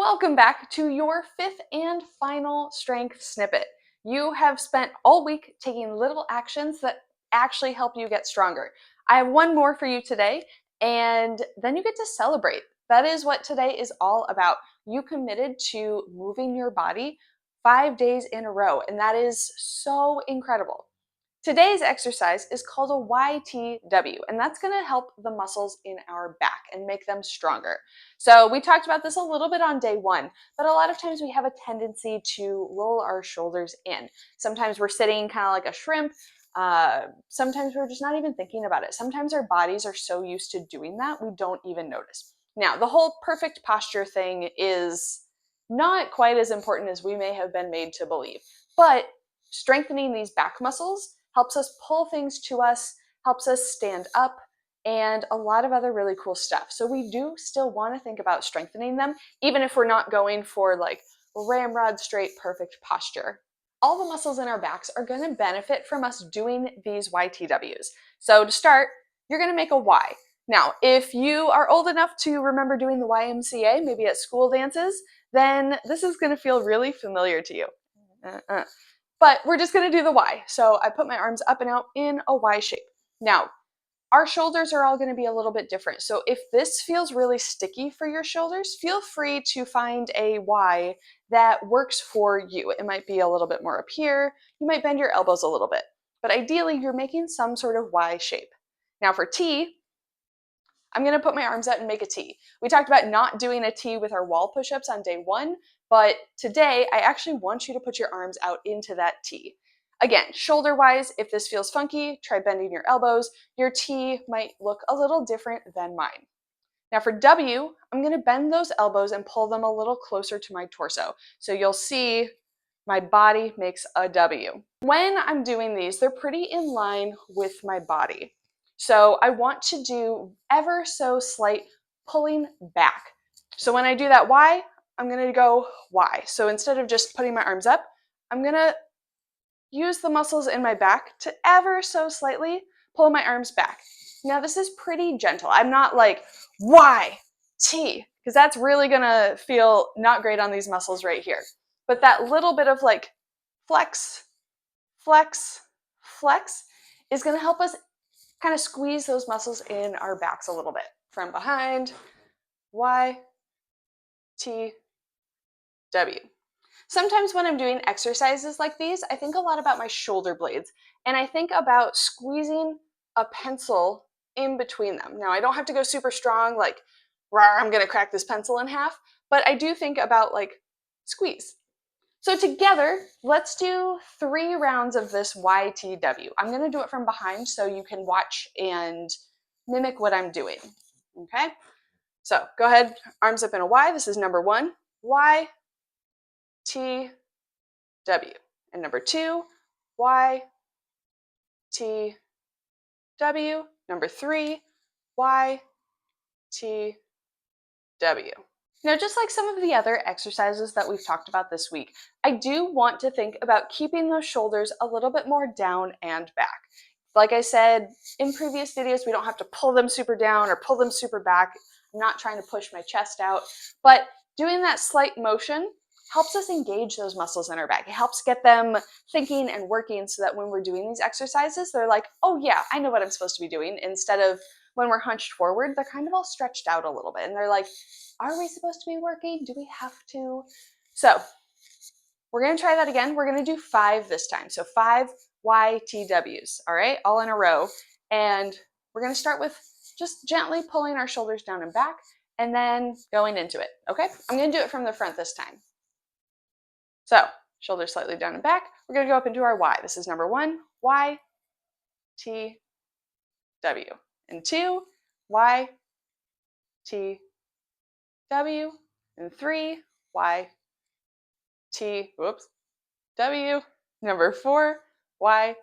Welcome back to your fifth and final strength snippet. You have spent all week taking little actions that actually help you get stronger. I have one more for you today, and then you get to celebrate. That is what today is all about. You committed to moving your body 5 days in a row, and that is so incredible. Today's exercise is called a YTW, and that's going to help the muscles in our back and make them stronger. So we talked about this a little bit on day one, but a lot of times we have a tendency to roll our shoulders in. Sometimes we're sitting kind of like a shrimp. Sometimes we're just not even thinking about it. Sometimes our bodies are so used to doing that, we don't even notice. Now, the whole perfect posture thing is not quite as important as we may have been made to believe, but strengthening these back muscles helps us pull things to us, helps us stand up, and a lot of other really cool stuff. So we do still want to think about strengthening them, even if we're not going for like ramrod straight perfect posture. All the muscles in our backs are going to benefit from us doing these YTWs. So to start, you're going to make a Y. Now, if you are old enough to remember doing the YMCA, maybe at school dances, then this is going to feel really familiar to you. But we're just going to do the Y. So I put my arms up and out in a Y shape. Now, our shoulders are all going to be a little bit different. So if this feels really sticky for your shoulders, feel free to find a Y that works for you. It might be a little bit more up here. You might bend your elbows a little bit. But ideally, you're making some sort of Y shape. Now for T, I'm going to put my arms out and make a T. We talked about not doing a T with our wall push-ups on day one, but today I actually want you to put your arms out into that T. Again, shoulder-wise, if this feels funky, try bending your elbows. Your T might look a little different than mine. Now for W, I'm going to bend those elbows and pull them a little closer to my torso. So you'll see my body makes a W. When I'm doing these, they're pretty in line with my body. So I want to do ever so slight pulling back. So when I do that Y, I'm going to go Y. So instead of just putting my arms up, I'm going to use the muscles in my back to ever so slightly pull my arms back. Now this is pretty gentle. I'm not like Y, T, because that's really going to feel not great on these muscles right here. But that little bit of like flex, flex, flex is going to help us kind of squeeze those muscles in our backs a little bit. From behind, Y, T, W. Sometimes when I'm doing exercises like these, I think a lot about my shoulder blades, and I think about squeezing a pencil in between them. Now, I don't have to go super strong, like, I'm gonna crack this pencil in half, but I do think about like squeeze. So together, let's do 3 rounds of this YTW. I'm going to do it from behind so you can watch and mimic what I'm doing, okay? So go ahead, arms up in a Y. This is number 1, Y, T, W. And number 2, Y, T, W. Number 3, Y, T, W. Now, just like some of the other exercises that we've talked about this week, I do want to think about keeping those shoulders a little bit more down and back. Like I said in previous videos, we don't have to pull them super down or pull them super back. I'm not trying to push my chest out, but doing that slight motion helps us engage those muscles in our back. It helps get them thinking and working so that when we're doing these exercises, they're like, oh yeah, I know what I'm supposed to be doing. Instead of when we're hunched forward, they're kind of all stretched out a little bit. And they're like, are we supposed to be working? Do we have to? So we're going to try that again. We're going to do 5 this time. So 5 YTWs, all right, all in a row. And we're going to start with just gently pulling our shoulders down and back and then going into it, okay? I'm going to do it from the front this time. So shoulders slightly down and back. We're going to go up into our Y. This is number 1, Y, T, W. And 2, Y, T, W. And 3, Y, T, whoops, W. Number 4, Y,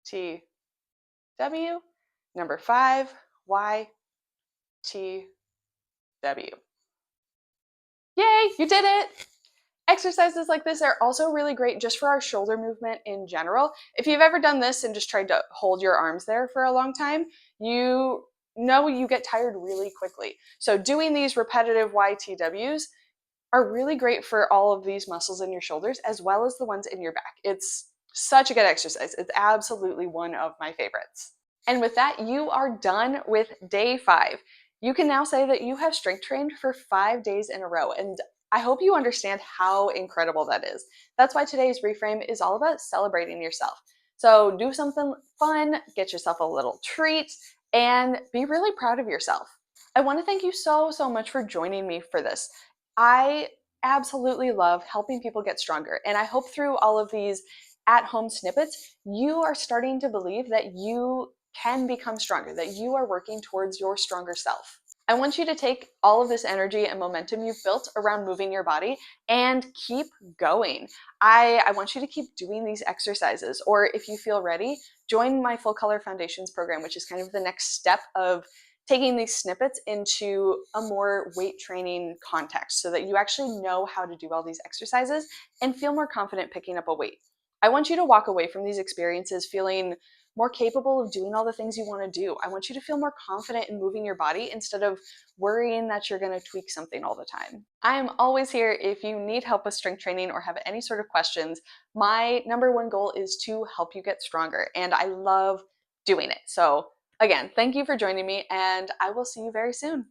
T, W. Number 5, Y, T, W. Yay, you did it! Exercises like this are also really great just for our shoulder movement in general. If you've ever done this and just tried to hold your arms there for a long time, you know you get tired really quickly. So doing these repetitive YTWs are really great for all of these muscles in your shoulders as well as the ones in your back. It's such a good exercise. It's absolutely one of my favorites. And with that, you are done with day 5. You can now say that you have strength trained for 5 days in a row. And I hope you understand how incredible that is. That's why today's reframe is all about celebrating yourself. So do something fun, get yourself a little treat, and be really proud of yourself. I want to thank you so much for joining me for this. I absolutely love helping people get stronger, and I hope through all of these at-home snippets, you are starting to believe that you can become stronger, that you are working towards your stronger self. I want you to take all of this energy and momentum you've built around moving your body and keep going. I want you to keep doing these exercises, or if you feel ready, join my Full Color Foundations program, which is kind of the next step of taking these snippets into a more weight training context so that you actually know how to do all these exercises and feel more confident picking up a weight. I want you to walk away from these experiences feeling more capable of doing all the things you want to do. I want you to feel more confident in moving your body instead of worrying that you're going to tweak something all the time. I am always here if you need help with strength training or have any sort of questions. My number one goal is to help you get stronger, and I love doing it. So again, thank you for joining me, and I will see you very soon.